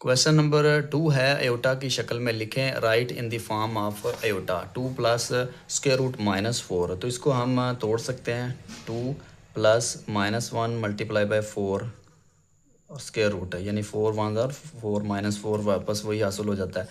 Question number 2 है aorta की शक्ल में लिखें right in the form of iota 2 plus square root -4। तो इसको हम तोड़ सकते हैं। 2 plus -1 multiply by 4 square root है, यानी 4 वन और 4 -4 वापस वही हासिल हो जाता है।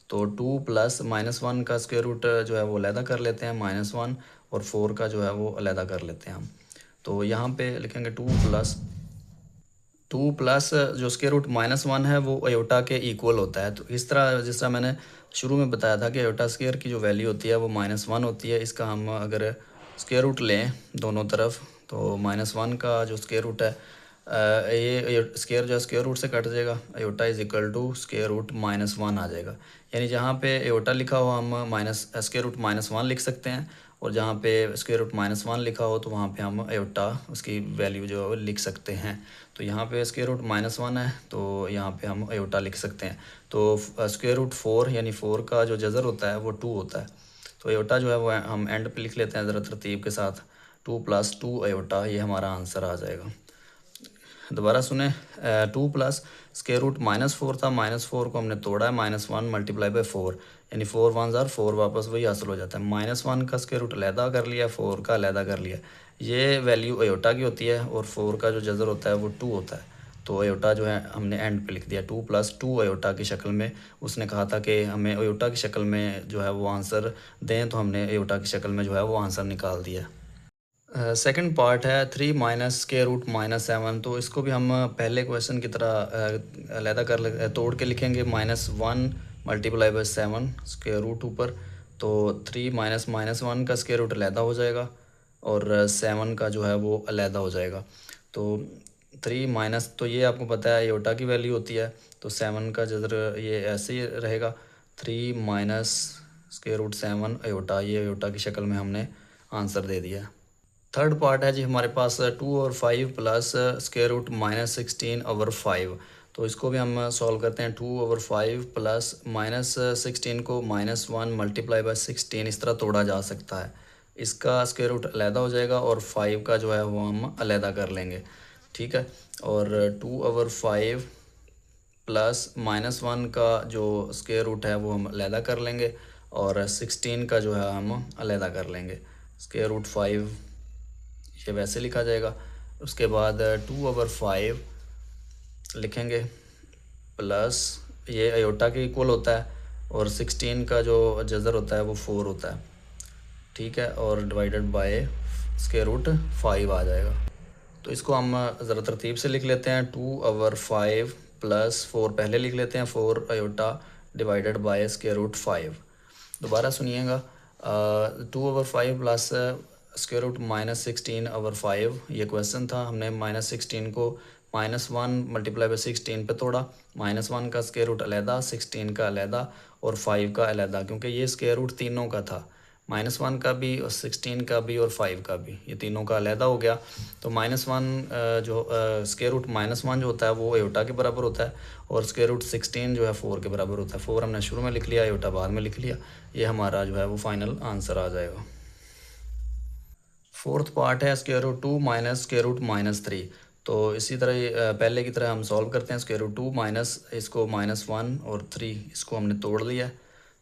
तो 2 प्लस -1 का स्क्वायर रूट जो है वो अलहदा कर लेते हैं, -1, और 4 का जो है वो अलहदा कर लेते हैं हम। तो यहाँ पे लिखेंगे 2 प्लस जो स्क्वायर रूट -1 है वो अयोटा के इक्वल होता है। तो इस तरह जिस तरह मैंने शुरू में बताया था कि अयोटा स्क्वायर की जो वैल्यू होती है वो -1 होती है। इसका हम अगर स्क्वायर रूट लें दोनों तरफ तो -1 का जो स्क्वायर रूट है ये स्क्वायर जो स्क्वायर रूट से कट जाएगा। Iota is equal to square root -1 आ जाएगा। यानी जहाँ पे अयोटा लिखा हो हम माइनस स्क्वायर रूट -1 लिख सकते हैं, और जहाँ पे स्क्वायर रूट -1 लिखा हो तो वहाँ पे हम अयोटा उसकी वैल्यू जो है लिख सकते हैं। तो यहाँ पे स्क्वायर रूट -1 है तो यहाँ पे हम अयोटा लिख सकते हैं। तो स्क्वायर रूट 4 यानी 4 का जो जज़र होता है वो 2 होता है। तो अयोटा जो है वो हम एंड पे लिख लेते हैं ज़रा तरतीब के साथ। 2 + 2 अयोटा, ये हमारा आंसर आ जाएगा। दोबारा सुने। 2 प्लस स्क्वायर रूट -4 था, -4 को हमने तोड़ा है, -1 मल्टीप्लाई बाय 4, यानी 4 वन ज़ार 4 वापस वही हासिल हो जाता है। -1 का स्क्वायर रूट अलहदा कर लिया, 4 का अलहदा कर लिया। ये वैल्यू अयोटा की होती है और 4 का जो जज़र होता है वो 2 होता है। तो अयोटा जो है हमने एंड पे लिख दिया 2 + 2 अयोटा की शक्ल में। उसने कहा था कि हमें अयोटा की शक्ल में जो है वो आंसर दें, तो हमने अयोटा की शक्ल में जो है वो आंसर निकाल दिया। सेकंड पार्ट है 3 माइनस स्क्वायर रूट -7। तो इसको भी हम पहले क्वेश्चन की तरह अलहदा तोड़ के लिखेंगे। -1 मल्टीप्लाई बाय 7 स्क्वायर रूट ऊपर, तो 3 माइनस -1 का स्क्वायर रूट अलहदा हो जाएगा और 7 का जो है वो अलहदा हो जाएगा। तो 3 माइनस, तो ये आपको पता है अयोटा की वैल्यू होती है, तो 7 का जज़र ये ऐसे ही रहेगा। 3 माइनस स्क्वायर रूट 7 अयोटा, ये अयोटा की शक्ल में हमने आंसर दे दिया। थर्ड पार्ट है जी हमारे पास 2 और 5 प्लस स्क्वायर रूट -16/5। तो इसको भी हम सॉल्व करते हैं। 2 ओवर 5 प्लस -16 को -1 मल्टीप्लाई बाय 16 इस तरह तोड़ा जा सकता है। इसका स्क्वायर रूट अलहदा हो जाएगा और 5 का जो है वो हम अलहदा कर लेंगे, ठीक है। और 2 ओवर 5 प्लस -1 का जो स्क्वायर रूट है वो हम अलहदा कर लेंगे, और 16 का जो है हम अलहदा कर लेंगे। स्क्वायर रूट 5 ये वैसे लिखा जाएगा। उसके बाद 2 ओवर 5 लिखेंगे प्लस, ये अयोटा के इक्वल होता है, और 16 का जो जज़र होता है वो 4 होता है, ठीक है, और डिवाइडेड बाय स्क्वायर रूट 5 आ जाएगा। तो इसको हम ज़रा तरतीब से लिख लेते हैं। 2 ओवर 5 प्लस 4 पहले लिख लेते हैं, 4 iota divided by square root 5। दोबारा सुनिएगा। 2 ओवर 5 प्लस स्क्वायर रूट -16/5 ये क्वेश्चन था। हमने -16 को -1 मल्टीप्लाई बाय 16 पे तोड़ा। -1 का स्क्वायर रूट अलहदा, 16 का अलहदा और 5 का अलहदा, क्योंकि ये स्क्वायर रूट तीनों का था, -1 का भी और 16 का भी और 5 का भी, ये तीनों का अलहदा हो गया। तो -1 जो स्क्वायर रूट -1 जो होता है वो अयोटा के बराबर होता है, और स्क्वायर रूट 16 जो है 4 के बराबर होता है। 4 हमने शुरू में लिख लिया, अयोटा बाद में लिख लिया। ये हमारा जो है वो फाइनल आंसर आ जाएगा। फोर्थ पार्ट है square root 2 minus square root -3। तो इसी तरह पहले की तरह हम सॉल्व करते हैं। स्क्वायर रूट 2 माइनस इसको -1 और 3 इसको हमने तोड़ लिया,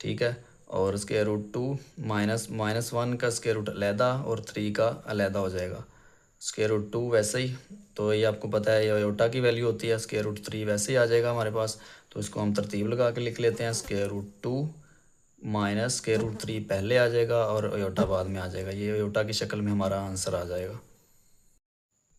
ठीक है। और स्क्वायर रूट 2 -1 का स्क्वायर रूट अलहदा और 3 का अलहदा हो जाएगा। स्क्वायर रूट 2 वैसे ही, तो ये आपको पता है ये अयोटा की वैल्यू होती है। स्क्वायर रूट 3 वैसे ही आ जाएगा हमारे पास, तो इसको हम तरतीब लगा के लिख लेते हैं। Square root 2 minus square root 3 पहले आ जाएगा और अयोटा बाद में आ जाएगा। ये अयोटा की शक्ल में हमारा आंसर आ जाएगा।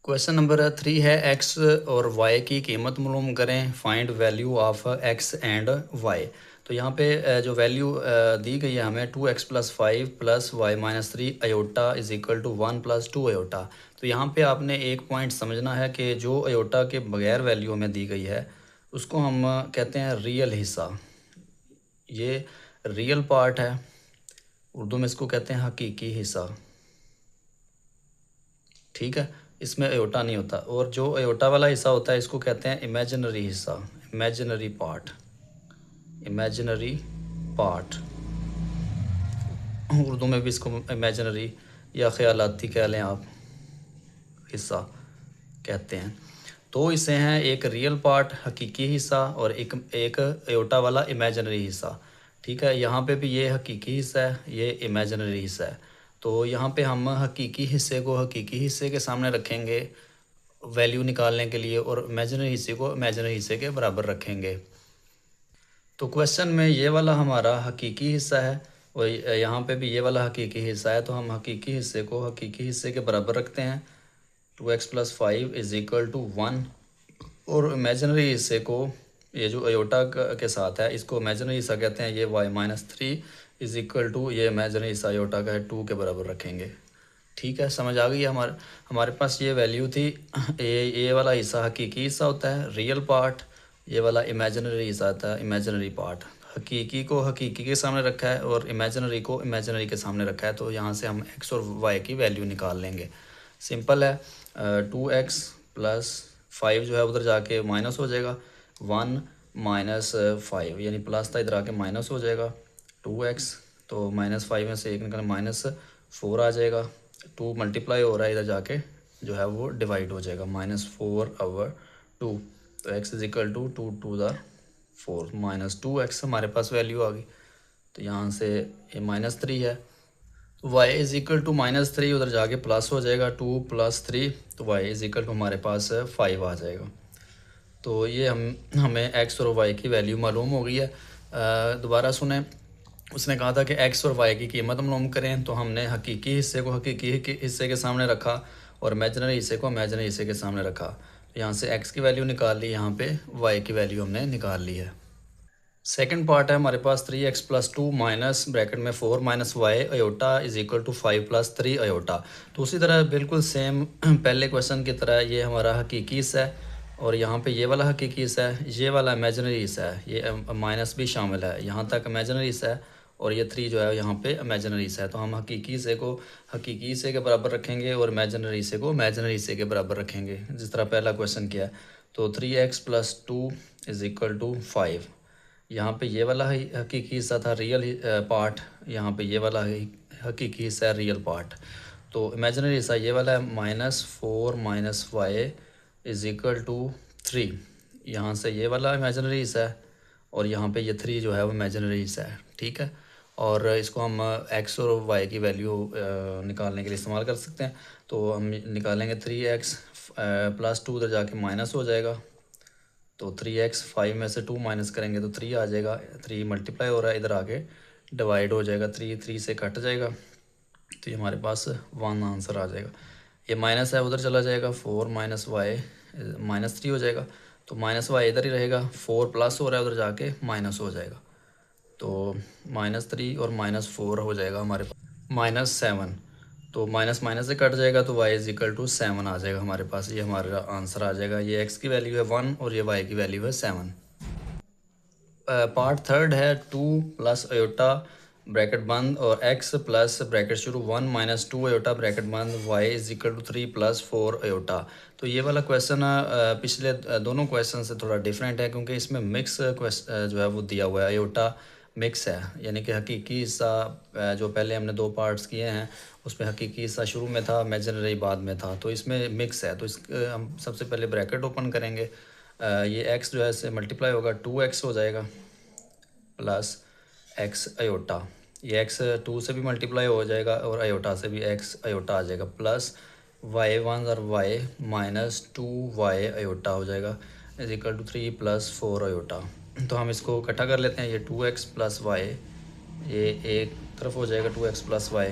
क्वेश्चन नंबर 3 है एक्स और वाई की कीमत मालूम करें, find value of x and y. तो यहाँ पे जो वैल्यू दी गई है हमें 2x + 5 + y - 3 iota is equal to 1 + 2 iota. तो यहाँ पे आपने एक पॉइंट समझना है कि जो अयोटा के बगैर वैल्यू हमें दी गई है उसको हम कहते हैं रियल हिस्सा। ये रियल पार्ट है, उर्दू में इसको कहते हैं हकीकी हिस्सा, ठीक है। इसमें अयोटा नहीं होता। और जो अयोटा वाला हिस्सा होता है इसको कहते हैं इमेजिनरी हिस्सा, imaginary part, imaginary part. Urdu में भी इसको इमेजिनरी या ख्यालाती कह लें आप, हिस्सा कहते हैं। दो हिस्से हैं, एक रियल पार्ट हकीकी हिस्सा और एक एक अयोटा वाला इमेजिनरी हिस्सा। ठीक है, यहाँ पे भी ये हकीकी हिस्सा है, ये इमेजिनरी हिस्सा है। तो यहाँ पे हम हकीकी हिस्से को हकीकी हिस्से के सामने रखेंगे वैल्यू निकालने के लिए, और इमेजिनरी हिस्से को इमेजिनरी हिस्से के बराबर रखेंगे। तो क्वेश्चन में ये वाला हमारा हकीकी हिस्सा है और यहाँ पे भी ये वाला हकीकी हिस्सा है, तो हम हकीकी हिस्से को हकीकी हिस्से के बराबर रखते हैं। 2x + 5 = 1, और इमेजिनरी हिस्से को, ये जो अयोटा के साथ है इसको इमेजिनरी हिस्सा कहते हैं, ये y - 3 = ये इमेजिनरी हिस्सा अयोटा का है 2 के बराबर रखेंगे। ठीक है, समझ आ गई। हमारे पास ये वैल्यू थी। ये वाला हिस्सा हकीकी हिस्सा होता है, रियल पार्ट। ये वाला इमेजिनरी हिस्सा आता है, इमेजिनरी पार्ट। हकीकी को हकीकी के सामने रखा है और इमेजिनरी को इमेजिनरी के सामने रखा है, तो यहाँ से हम x और y की वैल्यू निकाल लेंगे। सिंपल है। 2x + 5 जो है उधर जाके माइनस हो जाएगा, 1 - 5 यानी प्लस था, इधर आके माइनस हो जाएगा। 2x, तो -5 में से 1 निकल -4 आ जाएगा। 2 मल्टीप्लाई हो रहा है, इधर जाके जो है वो डिवाइड हो जाएगा, -4/2। तो x = 2 × 2 = 4, -2x हमारे पास वैल्यू आ गई। तो यहाँ से ये -3 है, तो y = -3 उधर जाके प्लस हो जाएगा, 2 + 3, तो y = हमारे पास 5 आ जाएगा। तो ये हमें x और y की वैल्यू मालूम हो गई है। दोबारा सुने, उसने कहा था कि x और y की कीमत मालूम करें, तो हमने हकीकी हिस्से को हकीकी हिस्से के सामने रखा और इमेजिनरी हिस्से को इमेजिनरी हिस्से के सामने रखा। तो यहाँ से x की वैल्यू निकाल ली, यहाँ पे y की वैल्यू हमने निकाल ली है। सेकंड पार्ट है हमारे पास 3x + 2 माइनस ब्रैकेट में 4 - y अयोटा = 5 + 3 अयोटा। तो उसी तरह बिल्कुल सेम पहले क्वेश्चन की तरह ये हमारा हकीकी हिस्सा है, और यहाँ पे ये वाला हकीकी हिस्सा है, ये वाला इमेजिनरी हिस्सा है, ये माइनस भी शामिल है, यहाँ तक इमेजिनरी हिस्सा है, और ये 3 जो है यहाँ पे इमेजिनरी हिस्सा है। तो हम हकीकी हिस्से को हकीकी हिस्से के बराबर रखेंगे और इमेजिनरी हिस्से को इमेजिनरी हिस्से के बराबर रखेंगे, जिस तरह पहला क्वेश्चन किया है। तो 3x + 2 = 5। यहाँ पे ये वाला हकीकी हिस्सा था रियल पार्ट, यहाँ पे ये वाला हकीकी हिस्सा है रियल पार्ट। तो इमेजिनरी हिस्सा ये वाला है, -4 - y = 3। यहाँ से ये वाला इमेजिनरी हिस्सा है, और यहाँ पे ये 3 जो है वो इमेजिनरी हिस्सा है। ठीक है, और इसको हम x और y की वैल्यू निकालने के लिए इस्तेमाल कर सकते हैं। तो हम निकालेंगे 3x + 2 उधर जाके माइनस हो जाएगा, तो 3x, 5 में से 2 माइनस करेंगे तो 3 आ जाएगा। 3 मल्टीप्लाई हो रहा है, इधर आके डिवाइड हो जाएगा, 3 से कट जाएगा, तो ये हमारे पास 1 आंसर आ जाएगा। ये माइनस है उधर चला जाएगा, 4 - y -3 हो जाएगा, तो -y इधर ही रहेगा, 4 प्लस हो रहा है उधर जाके माइनस हो जाएगा, तो -3 और -4 हो जाएगा हमारे पास -7। तो माइनस माइनस से कट जाएगा, तो y = 7 आ जाएगा हमारे पास। ये हमारा आंसर आ जाएगा। ये x की वैल्यू है 1 और ये y की वैल्यू है 7। पार्ट थर्ड है 2 + अयोटा ब्रैकेट बंद और x प्लस ब्रैकेट शुरू 1 - 2 अयोटा ब्रैकेट बंद y = 3 + 4 अयोटा। तो ये वाला क्वेश्चन पिछले दोनों क्वेश्चन से थोड़ा डिफरेंट है, क्योंकि इसमें मिक्स जो है वो दिया हुआ है, अयोटा मिक्स है, यानी कि हकीकी हिस्सा जो पहले हमने 2 पार्ट्स किए हैं उसमें हकीकी हिस्सा शुरू में था, इमेजिनरी बाद में था, तो इसमें मिक्स है। तो हम सबसे पहले ब्रैकेट ओपन करेंगे। ये x जो है इससे मल्टीप्लाई होगा, 2x हो जाएगा प्लस x अयोटा। ये x 2 से भी मल्टीप्लाई हो जाएगा और अयोटा से भी x अयोटा आ जाएगा, प्लस y1 और y -2y अयोटा हो जाएगा = 3 + 4 अयोटा। तो हम इसको इकट्ठा कर लेते हैं, ये 2x + y ये एक तरफ हो जाएगा, 2x + y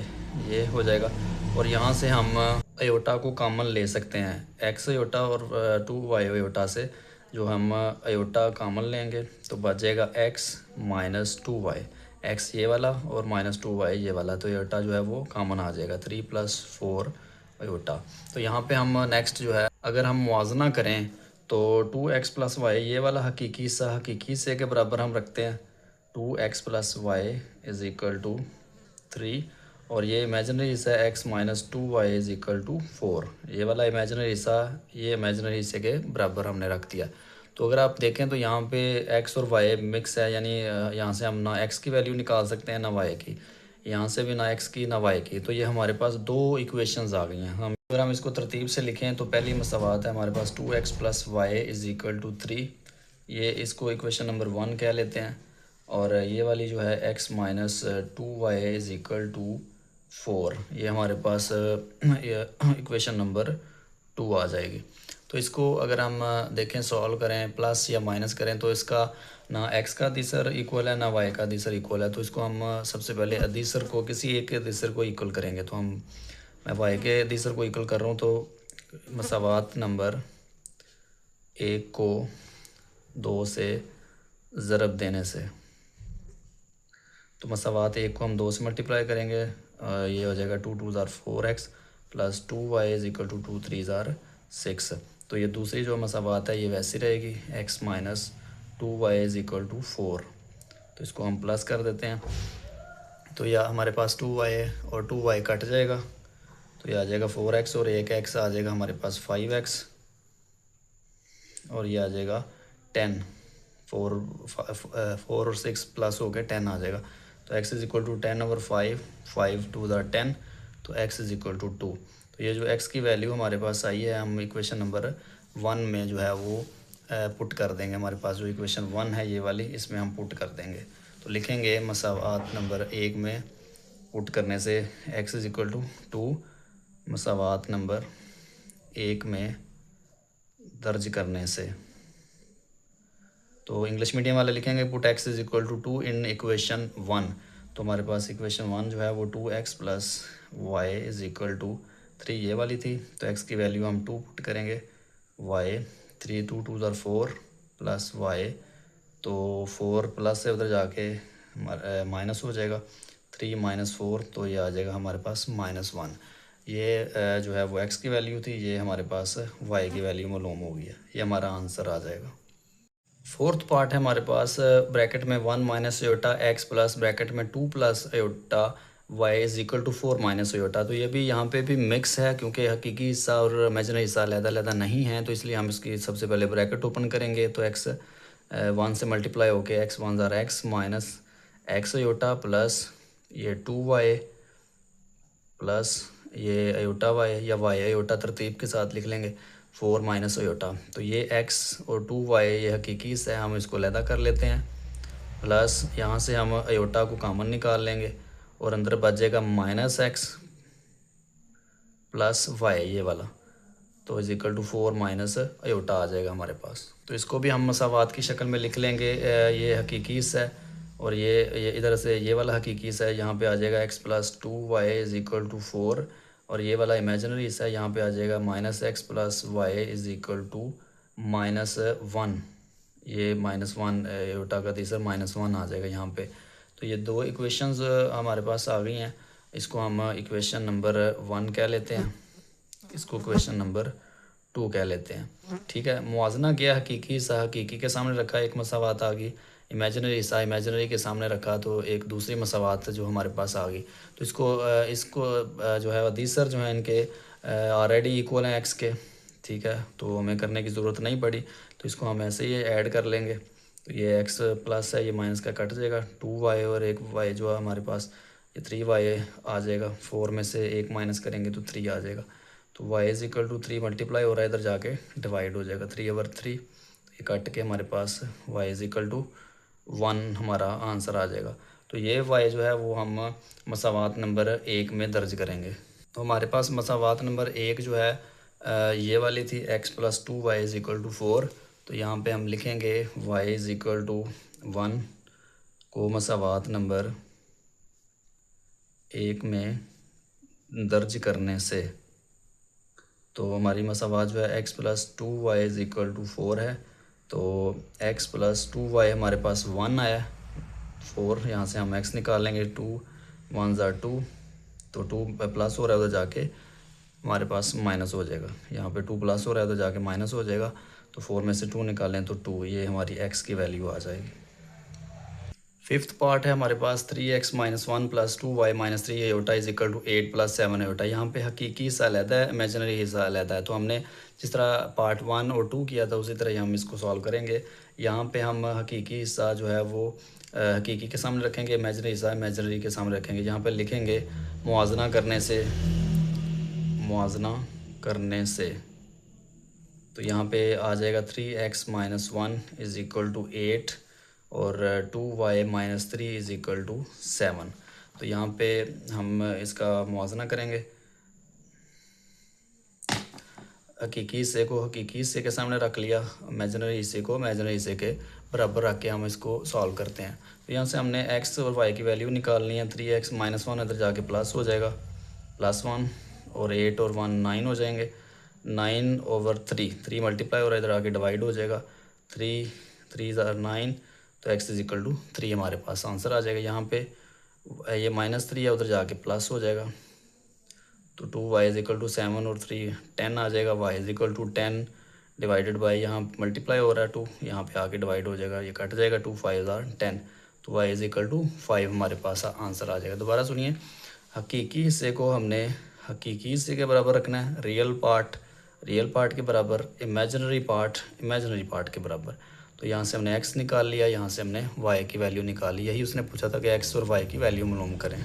ये हो जाएगा, और यहाँ से हम अयोटा को कॉमन ले सकते हैं, x अयोटा और 2y अयोटा से जो हम अयोटा कॉमन लेंगे तो बच जाएगा x - 2y, x ये वाला और -2y ये वाला, तो अयोटा जो है वो कॉमन आ जाएगा, 3 + 4 अयोटा। तो यहाँ पे हम नेक्स्ट जो है अगर हम मुआवजना करें तो 2x + y ये वाला हकीकी हिस्से के बराबर हम रखते हैं, 2x + y = 3, और ये इमेजिनरी हिस्सा है x - 2y = 4। ये वाला इमेजिनरी हिस्सा ये इमेजिनरी हिस्से के बराबर हमने रख दिया। तो अगर आप देखें तो यहाँ पे x और y मिक्स है, यानी यहाँ से हम ना x की वैल्यू निकाल सकते हैं ना y की, यहाँ से भी ना x की ना y की। तो ये हमारे पास 2 इक्वेशंस आ गई हैं। हम अगर हम इसको तरतीब से लिखें तो पहली मसावात है हमारे पास 2x plus y is equal to 3। ये इसको इक्वेशन नंबर 1 कह लेते हैं। और ये वाली जो है x minus 2y is equal to 4, ये हमारे पास इक्वेशन नंबर 2 आ जाएगी। तो इसको अगर हम देखें सॉल्व करें प्लस या माइनस करें तो इसका ना x का अदीसर इक्वल है ना y का अदीसर इक्वल है। तो इसको हम सबसे पहले अदीसर को किसी एक के अदीसर को इक्वल करेंगे। तो मैं y के अदीसर को इक्वल कर रहा हूँ। तो मसावात नंबर 1 को 2 से ज़रब देने से, तो मसावात 1 को हम 2 से मल्टीप्लाई करेंगे, ये हो जाएगा 2 2 ज़ार 4x plus 2y is equal to 2 3 ज़ार 6। तो ये दूसरी जो मसावात है ये वैसी रहेगी, x minus 2y is equal to 4। तो इसको हम प्लस कर देते हैं। तो यह हमारे पास 2y और 2y कट जाएगा, तो ये आ जाएगा 4x और एक x आ जाएगा हमारे पास 5x और ये आ जाएगा 10। 4 और 6 प्लस हो गए 10 आ जाएगा। तो x is equal to 10 over 5, 5 2 ज़ार 10, तो x इज़ इक्वल टू 2। तो ये जो x की वैल्यू हमारे पास आई है, हम इक्वेशन नंबर 1 में जो है वो पुट कर देंगे। हमारे पास जो इक्वेशन 1 है ये वाली, इसमें हम पुट कर देंगे। तो लिखेंगे मसावात नंबर 1 में पुट करने से x इज़ इक्वल टू 2, मसावात नंबर 1 में दर्ज करने से। तो इंग्लिश मीडियम वाले लिखेंगे put x is equal to 2 in equation 1। तो हमारे पास इक्वेशन 1 जो है वो 2x plus y is equal to 3 ये वाली थी। तो x की वैल्यू हम 2 पुट करेंगे, y 3 2 2 ज़ार 4 प्लस y, तो 4 प्लस से उधर जाके माइनस हो जाएगा, 3 माइनस 4, तो ये आ जाएगा हमारे पास -1। ये जो है वो x की वैल्यू थी, ये हमारे पास y की वैल्यू मालूम हो गई है। ये हमारा आंसर आ जाएगा। फोर्थ पार्ट है हमारे पास ब्रैकेट में 1 minus iota x plus bracket में 2 plus iota y is equal to 4 minus iota. तो ये भी यहाँ पे भी मिक्स है, क्योंकि हकीकी हिस्सा और इमेजिनरी हिस्सा अलग-अलग नहीं है। तो इसलिए हम इसकी सबसे पहले ब्रैकेट ओपन करेंगे। तो x 1 से मल्टीप्लाई होके x 1 ज़ार x minus x iota plus ये 2y प्लस ये अयोटा y या y अयोटा तरतीब के साथ लिख लेंगे 4 माइनस अयोटा। तो ये x और 2y ये हकीकी से हम इसको अलहदा कर लेते हैं, प्लस यहाँ से हम अयोटा को कामन निकाल लेंगे और अंदर बच जाएगा -x प्लस y ये वाला। तो is equal to 4 minus iota आ जाएगा हमारे पास। तो इसको भी हम मसावात की शक्ल में लिख लेंगे। ये हकीकी हिस्सा है और ये इधर से ये वाला हकीकी हिस्सा है, यहाँ पे आ जाएगा x plus 2y is equal to 4, और ये वाला इमेजिनरी हिस्सा है, यहाँ पे आ जाएगा -x plus y is equal to -1। ये -1 अयोटा का तीसरा -1 आ जाएगा यहाँ पे। तो ये दो इक्वेशंस हमारे पास आ गई हैं। इसको हम इक्वेशन नंबर 1 कह लेते हैं, इसको इक्वेशन नंबर 2 कह लेते हैं। ठीक है, मुआजना किया, हकीकी हिस्सा हकीकी के सामने रखा, एक मसावात आ गई, इमेजिनरी हिस्सा इमेजिनरी के सामने रखा, तो एक दूसरी मसावात जो हमारे पास आ गई। तो इसको जो है अदीसर जो है इनके ऑलरेडी इक्वल हैं एक्स के। ठीक है, तो हमें करने की ज़रूरत नहीं पड़ी, तो इसको हम ऐसे ही ऐड कर लेंगे। तो ये x प्लस है, ये माइनस का कट जाएगा, 2y और एक y जो है हमारे पास ये 3y आ जाएगा। 4 में से 1 माइनस करेंगे तो 3 आ जाएगा। तो y is equal to 3 multiply हो रहा है, इधर जाके डिवाइड हो जाएगा 3 ओवर 3, ये कट के हमारे पास y इज़ इक्वल टू 1 हमारा आंसर आ जाएगा। तो ये y जो है वो हम मसावात नंबर 1 में दर्ज करेंगे। तो हमारे पास मसावात नंबर 1 जो है ये वाली थी, x plus 2y is equal to 4। तो यहाँ पे हम लिखेंगे y इज़ इक्वल टू 1 को मसावात नंबर 1 में दर्ज करने से। तो हमारी मसावात जो है x plus 2y is equal to 4 है। तो x प्लस 2y हमारे पास 1 आया, 4 यहाँ से हम x निकालेंगे, 2 1 ज़ार 2, तो 2 प्लस हो रहा है उधर जाके हमारे पास माइनस हो जाएगा। यहाँ पे 2 प्लस हो रहा है उधर जाके माइनस हो जाएगा। तो 4 में से 2 निकालें तो 2, ये हमारी x की वैल्यू आ जाएगी। फिफ्थ पार्ट है हमारे पास 3x minus 1 plus 2y minus 3 iota is equal to 8 plus 7 iota. यहाँ पे हकीकी हिस्सा अलहदा है, इमेजिनरी हिस्सा अलहदा है। तो हमने जिस तरह पार्ट 1 और 2 किया था उसी तरह ही हम इसको सॉल्व करेंगे। यहाँ पे हम हकीकी हिस्सा जो है वो हकीकी के सामने रखेंगे, इमेजिनरी हिस्सा इमेजिनरी के सामने रखेंगे। यहाँ पे लिखेंगे मुआजना करने से, मुआजना करने से, तो यहाँ पे आ जाएगा 3x minus 1 is equal to 8 और 2y minus 3 is equal to 7। तो यहाँ पे हम इसका मुआवजना करेंगे। हकीकी हिस्से को हकीकी हिस्से के सामने रख लिया, इमेजिनरी हिस्से को इमेजिनरी हिस्से के बराबर रख के हम इसको सॉल्व करते हैं। तो यहाँ से हमने x और y की वैल्यू निकालनी है। 3x माइनस 1 इधर जाके प्लस हो जाएगा, +1 और 8 और 1 9 हो जाएंगे। 9/3 3 मल्टीप्लाई और इधर आके डिवाइड हो जाएगा। 3 3 9, तो x इज इक्वल टू 3 हमारे पास आंसर आ जाएगा। यहाँ पे ये -3 है, उधर जाके प्लस हो जाएगा। तो 2y इज इक्वल टू 7 और 3 10 आ जाएगा। y is equal to 10 divided by, यहाँ मल्टीप्लाई हो रहा है 2, यहाँ पे आके डिवाइड हो जाएगा, ये कट जाएगा। 2 5 are 10, तो y इज इक्वल टू 5 हमारे पास आंसर आ जाएगा। दोबारा सुनिए, हकीकी हिस्से को हमने हकीकी हिस्से के बराबर रखना है, रियल पार्ट के बराबर, इमेजिनरी पार्ट के बराबर। तो यहाँ से हमने x निकाल लिया, यहाँ से हमने y की वैल्यू निकाली। यही उसने पूछा था कि x और y की वैल्यू मालूम करें।